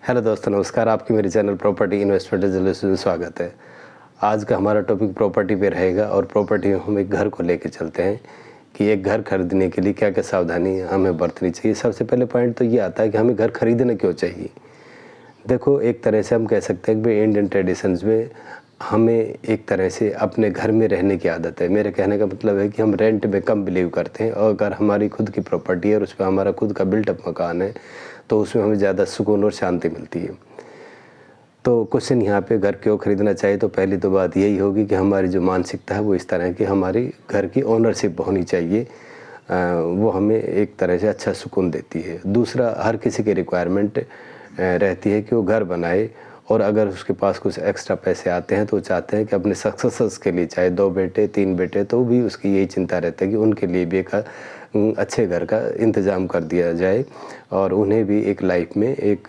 Hello दोस्तों, नमस्कार। आपकी मेरे चैनल प्रॉपर्टी इन्वेस्टमेंट एनालिसिस में स्वागत है। आज का हमारा टॉपिक प्रॉपर्टी पे रहेगा और प्रॉपर्टी में हम एक घर को लेके चलते हैं कि एक घर खरीदने के लिए क्या क्या सावधानी हमें बरतनी चाहिए। सबसे पहले पॉइंट तो ये आता है कि हमें घर खरीदना क्यों चाहिए। देखो, एक तरह से हम कह सकते हैं कि भाई इंडियन ट्रेडिशंस में हमें एक तरह से अपने घर में रहने की आदत है। मेरे कहने का मतलब है कि हम रेंट में कम बिलीव करते हैं और अगर हमारी खुद की प्रॉपर्टी है और उस पर हमारा खुद का बिल्टअप मकान है तो उसमें हमें ज़्यादा सुकून और शांति मिलती है। तो क्वेश्चन यहाँ पे घर क्यों खरीदना चाहिए, तो पहली तो बात यही होगी कि हमारी जो मानसिकता है वो इस तरह की हमारी घर की ओनरशिप होनी चाहिए। वो हमें एक तरह से अच्छा सुकून देती है। दूसरा, हर किसी की रिक्वायरमेंट रहती है कि वो घर बनाए और अगर उसके पास कुछ एक्स्ट्रा पैसे आते हैं तो वो चाहते हैं कि अपने सक्सेसर्स के लिए, चाहे 2 बेटे 3 बेटे, तो भी उसकी यही चिंता रहती है कि उनके लिए भी एक अच्छे घर का इंतज़ाम कर दिया जाए और उन्हें भी एक लाइफ में एक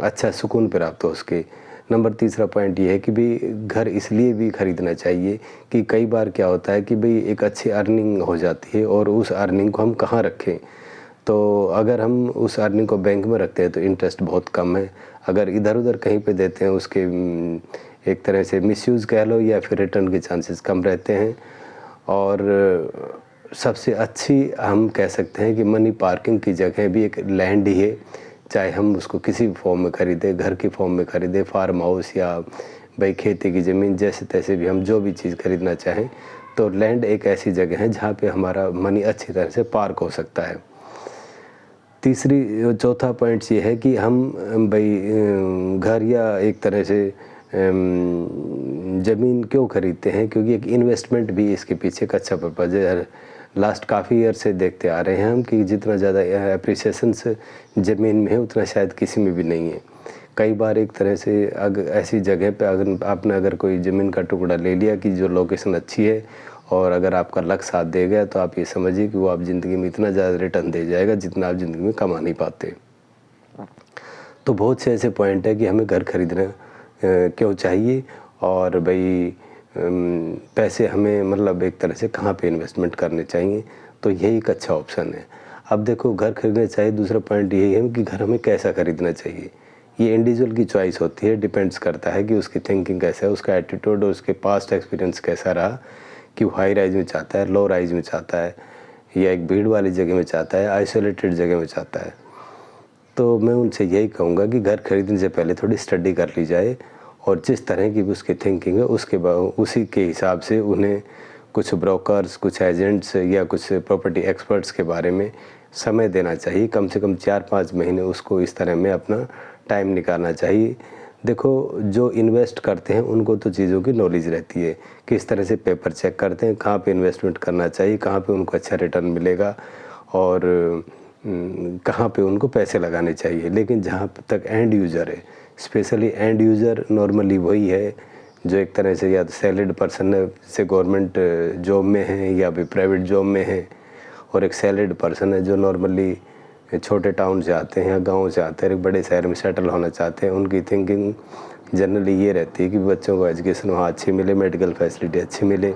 अच्छा सुकून प्राप्त हो उसके। नंबर तीसरा पॉइंट ये है कि भाई घर इसलिए भी ख़रीदना चाहिए कि कई बार क्या होता है कि भाई एक अच्छी अर्निंग हो जाती है और उस अर्निंग को हम कहाँ रखें। तो अगर हम उस अर्निंग को बैंक में रखते हैं तो इंटरेस्ट बहुत कम है। अगर इधर उधर कहीं पे देते हैं उसके एक तरह से मिसयूज़ कह लो या फिर रिटर्न के चांसेस कम रहते हैं। और सबसे अच्छी हम कह सकते हैं कि मनी पार्किंग की जगह भी एक लैंड ही है, चाहे हम उसको किसी भी फॉर्म में खरीदें, घर की फॉर्म में खरीदें, फार्म हाउस या भाई खेती की ज़मीन, जैसे तैसे भी हम जो भी चीज़ खरीदना चाहें तो लैंड एक ऐसी जगह है जहाँ पे हमारा मनी अच्छी तरह से पार्क हो सकता है। चौथा पॉइंट ये है कि हम भाई घर या एक तरह से ज़मीन क्यों खरीदते हैं, क्योंकि एक इन्वेस्टमेंट भी इसके पीछे एक अच्छा पर्पज़ है। लास्ट काफ़ी ईयर से देखते आ रहे हैं हम कि जितना ज़्यादा एप्रिसिएशंस ज़मीन में है उतना शायद किसी में भी नहीं है। कई बार एक तरह से अगर ऐसी जगह पे अगर आपने अगर कोई ज़मीन का टुकड़ा ले लिया कि जो लोकेशन अच्छी है और अगर आपका लक साथ दे गया तो आप ये समझिए कि वो आप ज़िंदगी में इतना ज़्यादा रिटर्न दे जाएगा जितना आप ज़िंदगी में कमा नहीं पाते। तो बहुत से ऐसे पॉइंट है कि हमें घर खरीदना क्यों चाहिए और भाई पैसे हमें मतलब एक तरह से कहाँ पे इन्वेस्टमेंट करने चाहिए, तो यही एक अच्छा ऑप्शन है। अब देखो, घर खरीदना चाहिए, दूसरा पॉइंट यही है कि घर हमें कैसा खरीदना चाहिए। ये इंडिविजुअल की चॉइस होती है, डिपेंड्स करता है कि उसकी थिंकिंग कैसा है, उसका एटीट्यूड और उसके पास्ट एक्सपीरियंस कैसा रहा कि वो हाई राइज में चाहता है, लो राइज में चाहता है, या एक भीड़ वाली जगह में चाहता है, आइसोलेटेड जगह में चाहता है। तो मैं उनसे यही कहूँगा कि घर खरीदने से पहले थोड़ी स्टडी कर ली जाए और जिस तरह की भी उसकी थिंकिंग है उसी के हिसाब से उन्हें कुछ ब्रोकर्स, कुछ एजेंट्स या कुछ प्रॉपर्टी एक्सपर्ट्स के बारे में समय देना चाहिए। कम से कम 4-5 महीने उसको इस तरह में अपना टाइम निकालना चाहिए। देखो, जो इन्वेस्ट करते हैं उनको तो चीज़ों की नॉलेज रहती है, किस तरह से पेपर चेक करते हैं, कहाँ पे इन्वेस्टमेंट करना चाहिए, कहाँ पे उनको अच्छा रिटर्न मिलेगा और कहाँ पे उनको पैसे लगाने चाहिए। लेकिन जहाँ तक एंड यूज़र है, स्पेशली एंड यूज़र नॉर्मली वही है जो एक तरह से या तो सैलरीड पर्सन है, जैसे गवर्नमेंट जॉब में है या भी प्राइवेट जॉब में है, और एक सैलरीड पर्सन है जो नॉर्मली छोटे टाउन से आते हैं या गाँव से आते हैं, एक बड़े शहर में सेटल होना चाहते हैं। उनकी थिंकिंग जनरली ये रहती है कि बच्चों को एजुकेशन वहाँ अच्छी मिले, मेडिकल फैसिलिटी अच्छी मिले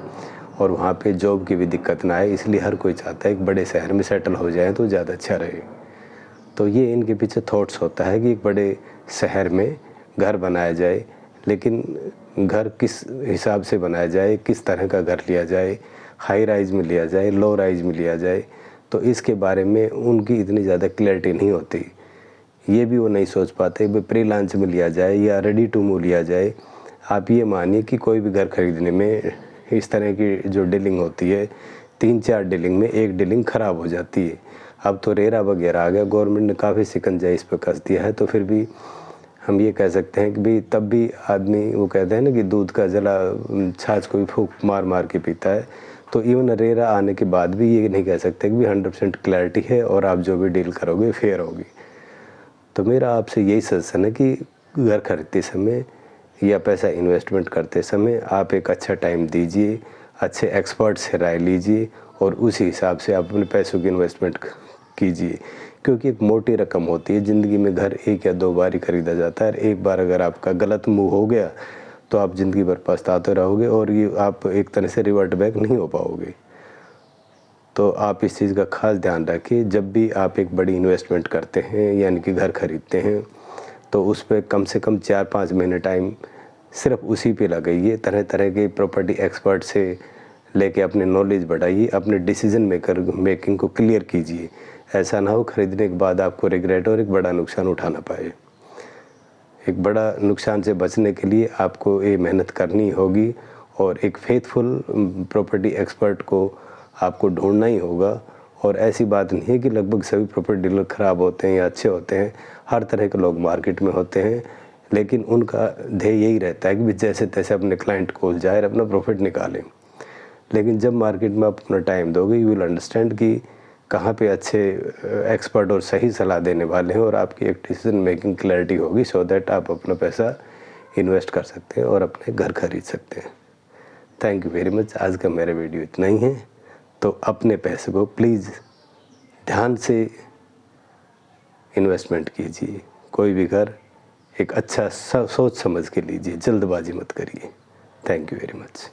और वहाँ पे जॉब की भी दिक्कत ना आए, इसलिए हर कोई चाहता है एक बड़े शहर में सेटल हो जाए तो ज़्यादा अच्छा रहे। तो ये इनके पीछे थॉट्स होता है कि एक बड़े शहर में घर बनाया जाए, लेकिन घर किस हिसाब से बनाया जाए, किस तरह का घर लिया जाए, हाई राइज में लिया जाए, लो राइज में लिया जाए, तो इसके बारे में उनकी इतनी ज़्यादा क्लैरिटी नहीं होती। ये भी वो नहीं सोच पाते कि प्री लॉन्च में लिया जाए या रेडी टू मूव लिया जाए। आप ये मानिए कि कोई भी घर खरीदने में इस तरह की जो डीलिंग होती है, 3-4 डीलिंग में एक डीलिंग ख़राब हो जाती है। अब तो रेरा वगैरह आ गया, गवर्नमेंट ने काफ़ी शिकंजा इस पर कस दिया है, तो फिर भी हम ये कह सकते हैं कि भाई तब भी आदमी वो कहते हैं ना कि दूध का जला छाछ को भी फूंक मार मार के पीता है। तो इवन रेरा आने के बाद भी ये नहीं कह सकते कि भी 100% क्लैरिटी है और आप जो भी डील करोगे फेयर होगी। तो मेरा आपसे यही सजेशन है कि घर खरीदते समय या पैसा इन्वेस्टमेंट करते समय आप एक अच्छा टाइम दीजिए, अच्छे एक्सपर्ट से राय लीजिए और उसी हिसाब से आप अपने पैसों की इन्वेस्टमेंट कीजिए, क्योंकि एक मोटी रकम होती है। ज़िंदगी में घर 1 या 2 बार ही खरीदा जाता है। एक बार अगर आपका गलत मूव हो गया तो आप ज़िंदगी भर पछताते रहोगे और ये आप एक तरह से रिवर्ट बैक नहीं हो पाओगे। तो आप इस चीज़ का खास ध्यान रखिए, जब भी आप एक बड़ी इन्वेस्टमेंट करते हैं यानी कि घर खरीदते हैं, तो उस पे कम से कम 4-5 महीने टाइम सिर्फ उसी पे लगाइए। तरह तरह के प्रॉपर्टी एक्सपर्ट से लेके अपने नॉलेज बढ़ाइए, अपने डिसीजन मेकिंग को क्लियर कीजिए। ऐसा ना हो खरीदने के बाद आपको रिग्रेट और एक बड़ा नुकसान उठाना पाए। एक बड़ा नुकसान से बचने के लिए आपको ये मेहनत करनी होगी और एक फेथफुल प्रॉपर्टी एक्सपर्ट को आपको ढूंढना ही होगा। और ऐसी बात नहीं है कि लगभग सभी प्रॉपर्टी डीलर ख़राब होते हैं या अच्छे होते हैं, हर तरह के लोग मार्केट में होते हैं, लेकिन उनका ध्येय यही रहता है कि जैसे तैसे अपने क्लाइंट को उलझाए अपना प्रॉफिट निकालें। लेकिन जब मार्केट में आप अपना टाइम दोगे, यू विल अंडरस्टैंड कि कहाँ पे अच्छे एक्सपर्ट और सही सलाह देने वाले हैं और आपकी एक डिसीजन मेकिंग क्लैरिटी होगी, सो दैट आप अपना पैसा इन्वेस्ट कर सकते हैं और अपने घर खरीद सकते हैं। Thank you very much. आज का मेरा वीडियो इतना ही है। तो अपने पैसे को प्लीज़ ध्यान से इन्वेस्टमेंट कीजिए। कोई भी घर एक अच्छा सोच समझ के लीजिए, जल्दबाजी मत करिए। Thank you very much.